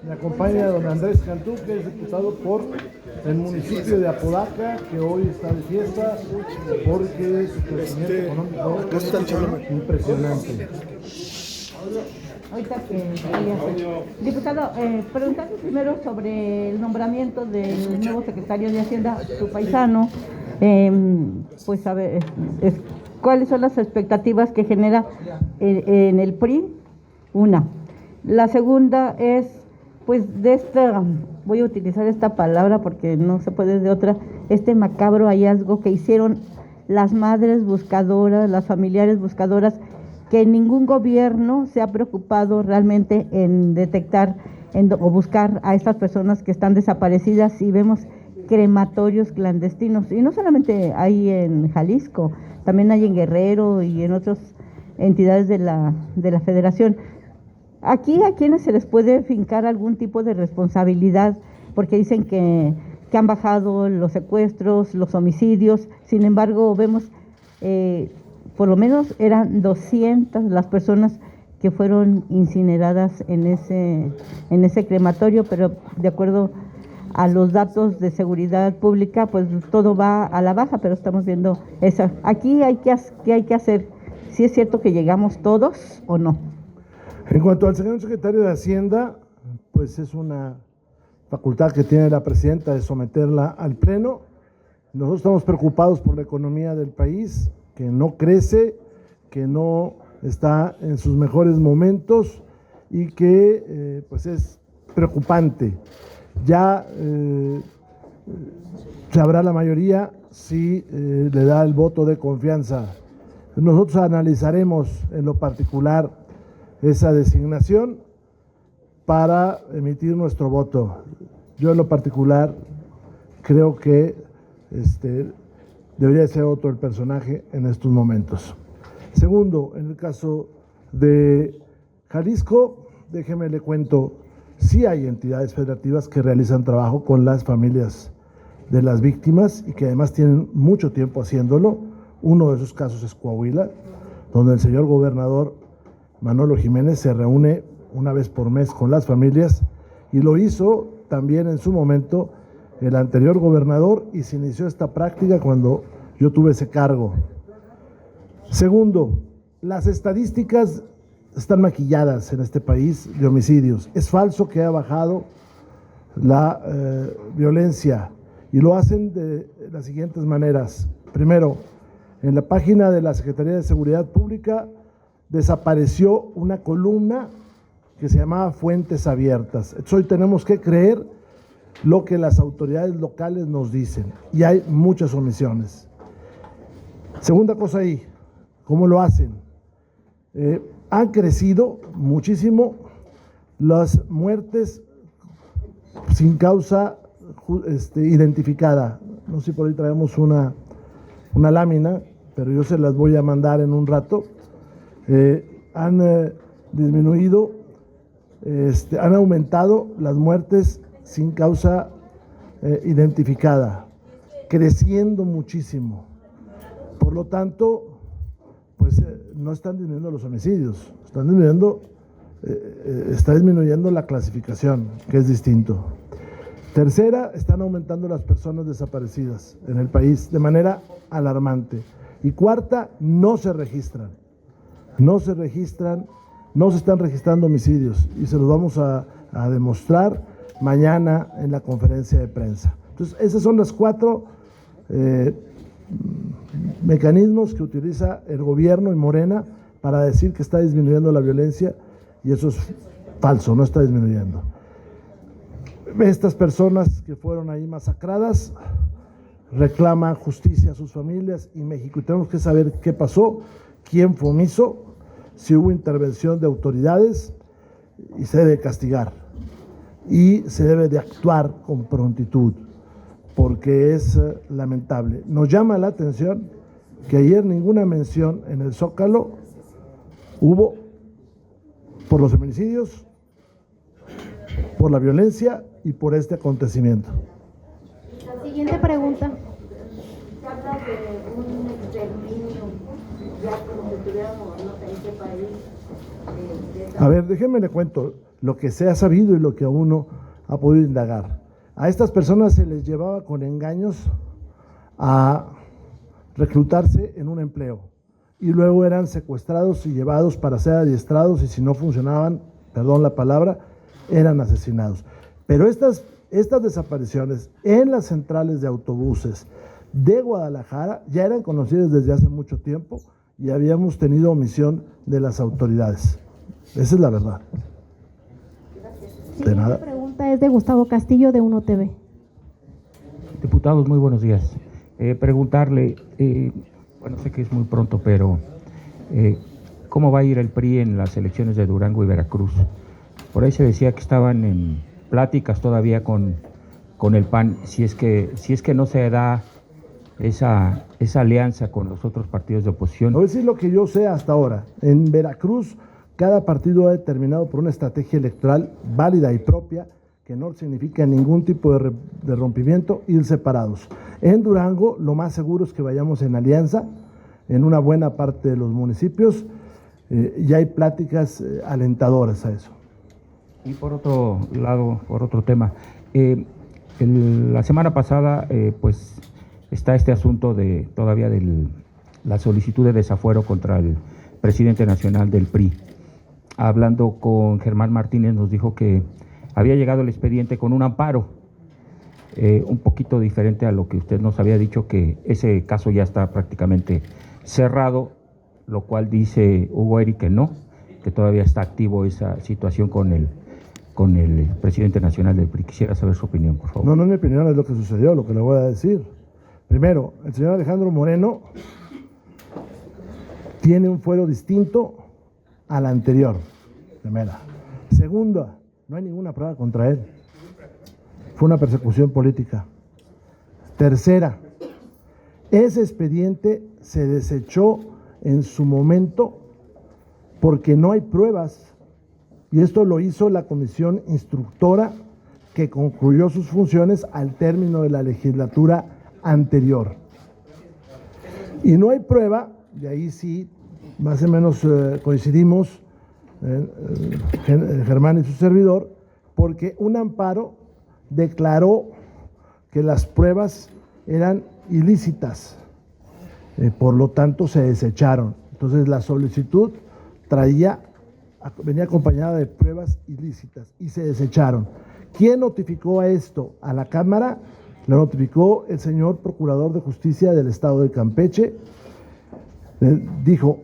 Me acompaña don Andrés Cantú, que es diputado por el municipio de Apodaca, que hoy está de fiesta porque su crecimiento económico es impresionante. Ahorita que diputado, preguntarle primero sobre el nombramiento del nuevo secretario de Hacienda, su paisano, pues a ver, ¿cuáles son las expectativas que genera en el PRI? Una. La segunda es, pues de esta, voy a utilizar esta palabra porque no se puede de otra, este macabro hallazgo que hicieron las madres buscadoras, las familiares buscadoras, que ningún gobierno se ha preocupado realmente en detectar o buscar a estas personas que están desaparecidas, y vemos crematorios clandestinos, y no solamente hay en Jalisco, también hay en Guerrero y en otras entidades de la federación. Aquí a quienes se les puede fincar algún tipo de responsabilidad, porque dicen que han bajado los secuestros, los homicidios. Sin embargo, vemos por lo menos eran 200 las personas que fueron incineradas en ese crematorio, pero de acuerdo a los datos de seguridad pública, pues todo va a la baja, pero estamos viendo eso. Aquí ¿qué hay que hacer? ¿Sí es cierto que llegamos todos o no? En cuanto al señor secretario de Hacienda, pues es una facultad que tiene la presidenta de someterla al Pleno. Nosotros estamos preocupados por la economía del país, que no crece, que no está en sus mejores momentos y que pues es preocupante. Ya sabrá la mayoría si le da el voto de confianza. Nosotros analizaremos en lo particular esa designación para emitir nuestro voto. Yo en lo particular creo que debería ser otro el personaje en estos momentos. Segundo, en el caso de Jalisco, déjeme le cuento, sí hay entidades federativas que realizan trabajo con las familias de las víctimas y que además tienen mucho tiempo haciéndolo. Uno de esos casos es Coahuila, donde el señor gobernador Manolo Jiménez se reúne una vez por mes con las familias, y lo hizo también en su momento el anterior gobernador, y se inició esta práctica cuando yo tuve ese cargo. Segundo, las estadísticas están maquilladas en este país de homicidios. Es falso que ha bajado la violencia, y lo hacen de las siguientes maneras. Primero, en la página de la Secretaría de Seguridad Pública desapareció una columna que se llamaba Fuentes Abiertas. Entonces, hoy tenemos que creer lo que las autoridades locales nos dicen, y hay muchas omisiones. Segunda cosa ahí, ¿cómo lo hacen? Han crecido muchísimo las muertes sin causa identificada. No sé si por ahí traemos una lámina, pero yo se las voy a mandar en un rato. Han disminuido, han aumentado las muertes sin causa identificada, creciendo muchísimo. Por lo tanto, pues no están disminuyendo los homicidios, está disminuyendo la clasificación, que es distinto. Tercera, están aumentando las personas desaparecidas en el país de manera alarmante. Y cuarta, no se están registrando homicidios, y se los vamos a demostrar mañana en la conferencia de prensa. Entonces, esos son los 4 mecanismos que utiliza el gobierno y Morena para decir que está disminuyendo la violencia, y eso es falso, no está disminuyendo. Estas personas que fueron ahí masacradas reclaman justicia a sus familias y México, y tenemos que saber qué pasó, quién fue omiso, si hubo intervención de autoridades, y se debe castigar y se debe de actuar con prontitud, porque es lamentable. Nos llama la atención que ayer ninguna mención en el Zócalo hubo por los feminicidios, por la violencia y por este acontecimiento. La siguiente pregunta. Se habla de un exterminio, ya como si estuviéramos en este país. A ver, déjenme le cuento. lo que se ha sabido y lo que uno ha podido indagar. A estas personas se les llevaba con engaños a reclutarse en un empleo y luego eran secuestrados y llevados para ser adiestrados y si no funcionaban, perdón la palabra, eran asesinados. Pero estas desapariciones en las centrales de autobuses de Guadalajara ya eran conocidas desde hace mucho tiempo y habíamos tenido omisión de las autoridades. Esa es la verdad. La siguiente pregunta es de Gustavo Castillo de Uno TV. Diputados, muy buenos días. Preguntarle, bueno, sé que es muy pronto, pero ¿cómo va a ir el PRI en las elecciones de Durango y Veracruz? Por ahí se decía que estaban en pláticas todavía con el PAN, si es que no se da esa alianza con los otros partidos de oposición. Voy a decir lo que yo sé hasta ahora. En Veracruz, cada partido ha determinado por una estrategia electoral válida y propia, que no significa ningún tipo de rompimiento, ir separados. En Durango, lo más seguro es que vayamos en alianza en una buena parte de los municipios. Ya hay pláticas alentadoras a eso. Y por otro lado, por otro tema, la semana pasada, pues está este asunto todavía de la solicitud de desafuero contra el presidente nacional del PRI. Hablando con Germán Martínez nos dijo que había llegado el expediente con un amparo, un poquito diferente a lo que usted nos había dicho, que ese caso ya está prácticamente cerrado, lo cual dice Hugo Eric que no, que todavía está activo esa situación con el presidente nacional del PRI. Quisiera saber su opinión, por favor. No es mi opinión, es lo que sucedió, lo que le voy a decir. Primero, el señor Alejandro Moreno tiene un fuero distinto al anterior, primera. Segunda, no hay ninguna prueba contra él. Fue una persecución política. Tercera, ese expediente se desechó en su momento porque no hay pruebas. Y esto lo hizo la comisión instructora que concluyó sus funciones al término de la legislatura anterior. Y no hay prueba, de ahí sí, más o menos coincidimos, Germán y su servidor, porque un amparo declaró que las pruebas eran ilícitas, por lo tanto se desecharon. Entonces la solicitud venía acompañada de pruebas ilícitas y se desecharon. ¿Quién notificó a esto? A la Cámara lo notificó el señor Procurador de Justicia del Estado de Campeche. Dijo,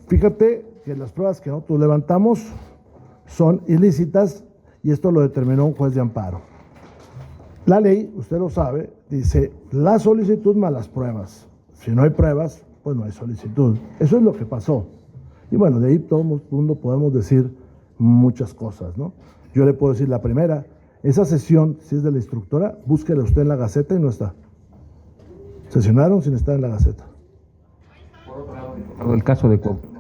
fíjate que las pruebas que nosotros levantamos son ilícitas y esto lo determinó un juez de amparo. La ley, usted lo sabe, dice la solicitud más las pruebas. Si no hay pruebas, pues no hay solicitud. Eso es lo que pasó. Y bueno, de ahí todo el mundo podemos decir muchas cosas, ¿no? Yo le puedo decir la primera, esa sesión, si es de la instructora, búsquela usted en la Gaceta y no está. Sesionaron sin estar en la Gaceta. Por otro lado, el caso de Cuauhtémoc,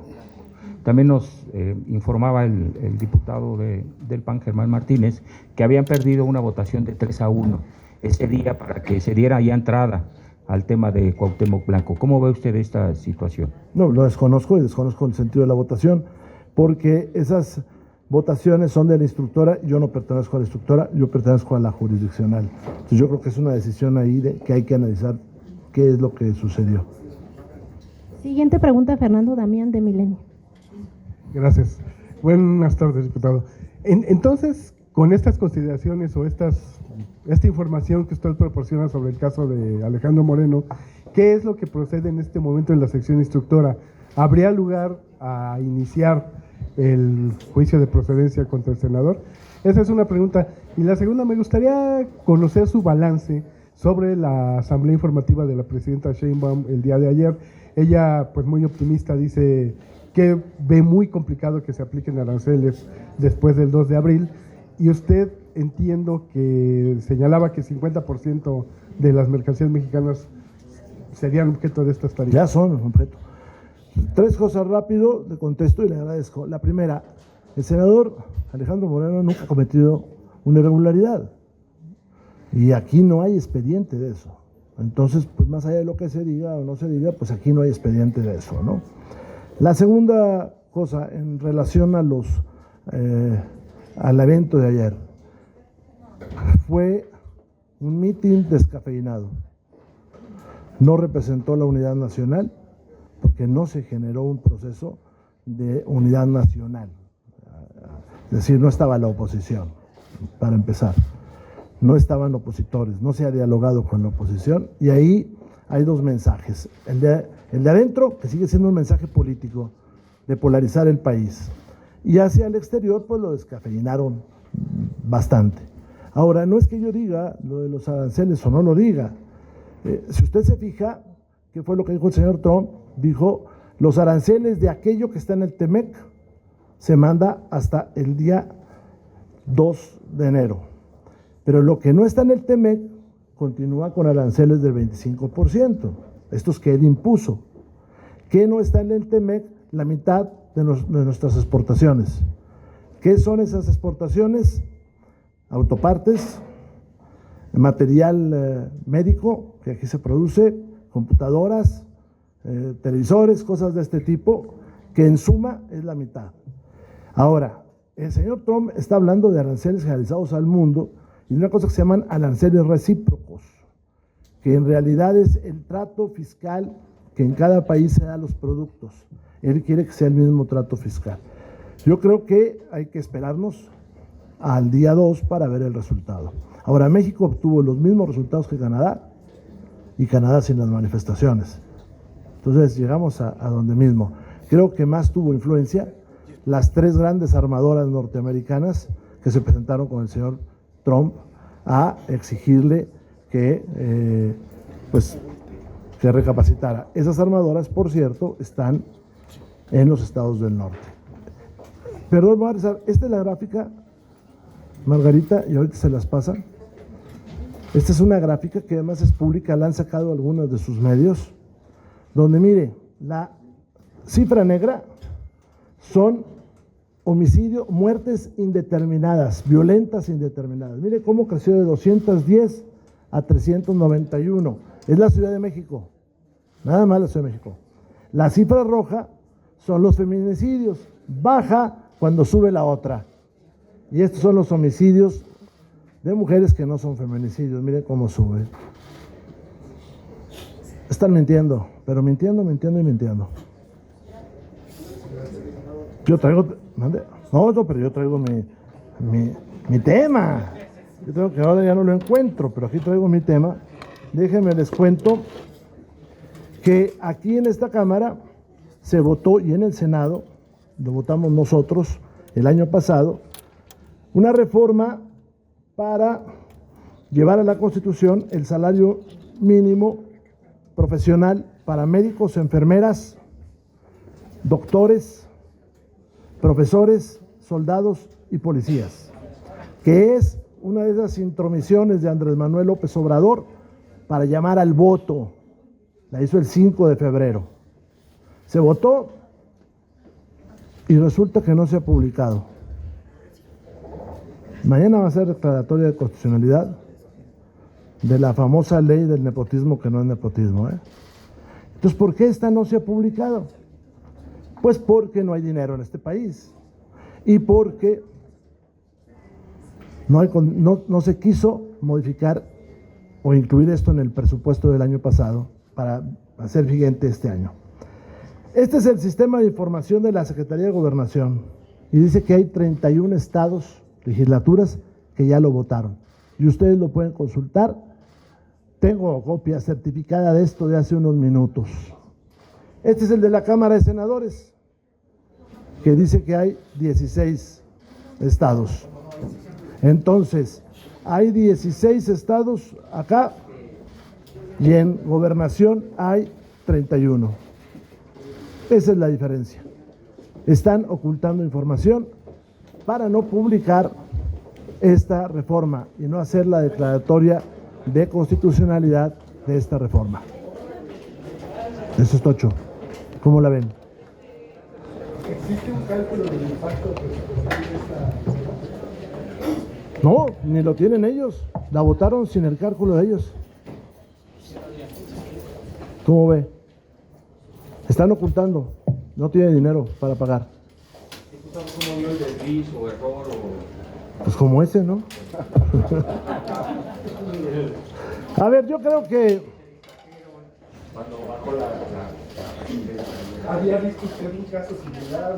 también nos informaba el diputado del PAN, Germán Martínez, que habían perdido una votación de 3-1 ese día para que se diera ya entrada al tema de Cuauhtémoc Blanco. ¿Cómo ve usted esta situación? No, lo desconozco y desconozco el sentido de la votación, porque esas votaciones son de la instructora, yo no pertenezco a la instructora, yo pertenezco a la jurisdiccional. Entonces yo creo que es una decisión ahí que hay que analizar qué es lo que sucedió. Siguiente pregunta, Fernando Damián de Milenio. Gracias. Buenas tardes, diputado. Entonces, con estas consideraciones o esta información que usted proporciona sobre el caso de Alejandro Moreno, ¿qué es lo que procede en este momento en la sección instructora? ¿Habría lugar a iniciar el juicio de procedencia contra el senador? Esa es una pregunta. Y la segunda, me gustaría conocer su balance sobre la asamblea informativa de la presidenta Sheinbaum el día de ayer. Ella, pues muy optimista, dice que ve muy complicado que se apliquen aranceles después del 2 de abril. Y usted, entiendo que señalaba que 50% de las mercancías mexicanas serían objeto de estas tarifas. Ya son objeto. Tres cosas rápido, le contesto y le agradezco. La primera, el senador Alejandro Moreno nunca ha cometido una irregularidad. Y aquí no hay expediente de eso. Entonces, pues más allá de lo que se diga o no se diga, pues aquí no hay expediente de eso, ¿no? La segunda cosa, en relación a los al evento de ayer. Fue un mitin descafeinado. No representó la unidad nacional porque no se generó un proceso de unidad nacional. Es decir, no estaba la oposición, para empezar. No estaban opositores, no se ha dialogado con la oposición y ahí hay dos mensajes. El de adentro, que sigue siendo un mensaje político de polarizar el país, y hacia el exterior pues lo descafeinaron bastante. Ahora, no es que yo diga lo de los aranceles o no lo diga. Si usted se fija, ¿qué fue lo que dijo el señor Trump? Dijo, los aranceles de aquello que está en el TEMEC se manda hasta el día 2 de enero. Pero lo que no está en el TEMEC continúa con aranceles del 25%, estos que él impuso. ¿Qué no está en el TEMEC? La mitad de nuestras exportaciones. ¿Qué son esas exportaciones? Autopartes, material médico, que aquí se produce, computadoras, televisores, cosas de este tipo, que en suma es la mitad. Ahora, el señor Trump está hablando de aranceles generalizados al mundo y de una cosa que se llaman aranceles recíprocos, que en realidad es el trato fiscal que en cada país se da a los productos. Él quiere que sea el mismo trato fiscal. Yo creo que hay que esperarnos al día 2 para ver el resultado. Ahora, México obtuvo los mismos resultados que Canadá, y Canadá sin las manifestaciones. Entonces llegamos a donde mismo. Creo que más tuvo influencia las tres grandes armadoras norteamericanas que se presentaron con el señor Trump a exigirle que recapacitara. Esas armadoras, por cierto, están en los estados del norte. Perdón, Marisa, esta es la gráfica, Margarita, y ahorita se las pasan. Esta es una gráfica que además es pública, la han sacado algunos de sus medios, donde mire, la cifra negra son homicidio, muertes indeterminadas, violentas indeterminadas. Mire cómo creció de 210 a 391. Es la Ciudad de México, nada más la Ciudad de México. La cifra roja son los feminicidios, baja cuando sube la otra. Y estos son los homicidios de mujeres que no son feminicidios. Miren cómo sube. Están mintiendo, pero mintiendo. Yo traigo, no, pero yo traigo mi tema. Yo creo que ahora ya no lo encuentro, pero aquí traigo mi tema. Déjenme les cuento que aquí en esta Cámara se votó, y en el Senado lo votamos nosotros el año pasado, una reforma para llevar a la Constitución el salario mínimo profesional para médicos, enfermeras, doctores, profesores, soldados y policías, que es una de esas intromisiones de Andrés Manuel López Obrador para llamar al voto. La hizo el 5 de febrero. Se votó y resulta que no se ha publicado. Mañana va a ser declaratoria de constitucionalidad de la famosa ley del nepotismo, que no es nepotismo, ¿eh? Entonces, ¿por qué esta no se ha publicado? Pues porque no hay dinero en este país y porque no se quiso modificar o incluir esto en el presupuesto del año pasado para hacer vigente este año. Este es el sistema de información de la Secretaría de Gobernación y dice que hay 31 estados, legislaturas, que ya lo votaron y ustedes lo pueden consultar. Tengo copia certificada de esto de hace unos minutos. Este es el de la Cámara de Senadores, que dice que hay 16 estados. Entonces, hay 16 estados acá y en gobernación hay 31. Esa es la diferencia. Están ocultando información para no publicar esta reforma y no hacer la declaratoria de constitucionalidad de esta reforma. Eso es tocho. ¿Cómo la ven? ¿Existe un cálculo del impacto presupuestal de esta? No, ni lo tienen ellos. La votaron sin el cálculo de ellos. ¿Cómo ve? Están ocultando. No tiene dinero para pagar. ¿Cómo vio el desliz o error o Pues como ese, ¿no? A ver, yo creo que... ¿Había visto usted un caso similar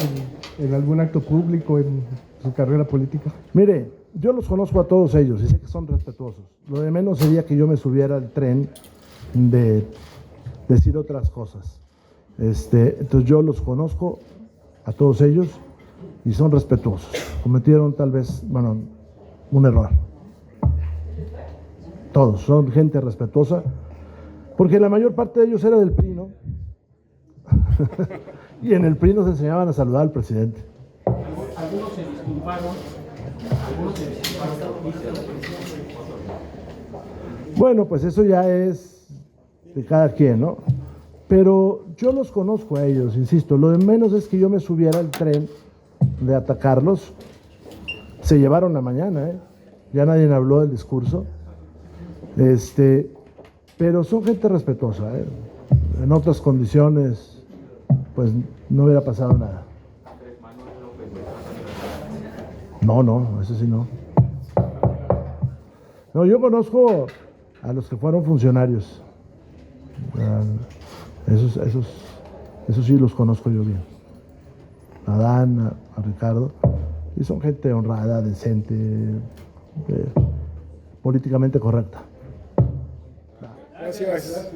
en algún acto público en su carrera política? Mire, yo los conozco a todos ellos y sé que son respetuosos. Lo de menos sería que yo me subiera al tren de decir otras cosas. Entonces yo los conozco a todos ellos y son respetuosos. Cometieron tal vez, bueno, un error. Todos son gente respetuosa, porque la mayor parte de ellos era del PRI, ¿no? Y en el PRI nos enseñaban a saludar al presidente. Algunos se disculparon. Bueno, pues eso ya es de cada quien, ¿no? Pero yo los conozco a ellos, insisto. Lo de menos es que yo me subiera al tren de atacarlos. Se llevaron la mañana, ¿eh? Ya nadie habló del discurso. Pero son gente respetuosa, ¿eh? En otras condiciones, pues no hubiera pasado nada. No, eso sí no. No, yo conozco a los que fueron funcionarios. Esos sí los conozco yo bien. A Dan, a Ricardo. Y son gente honrada, decente, políticamente correcta. Gracias.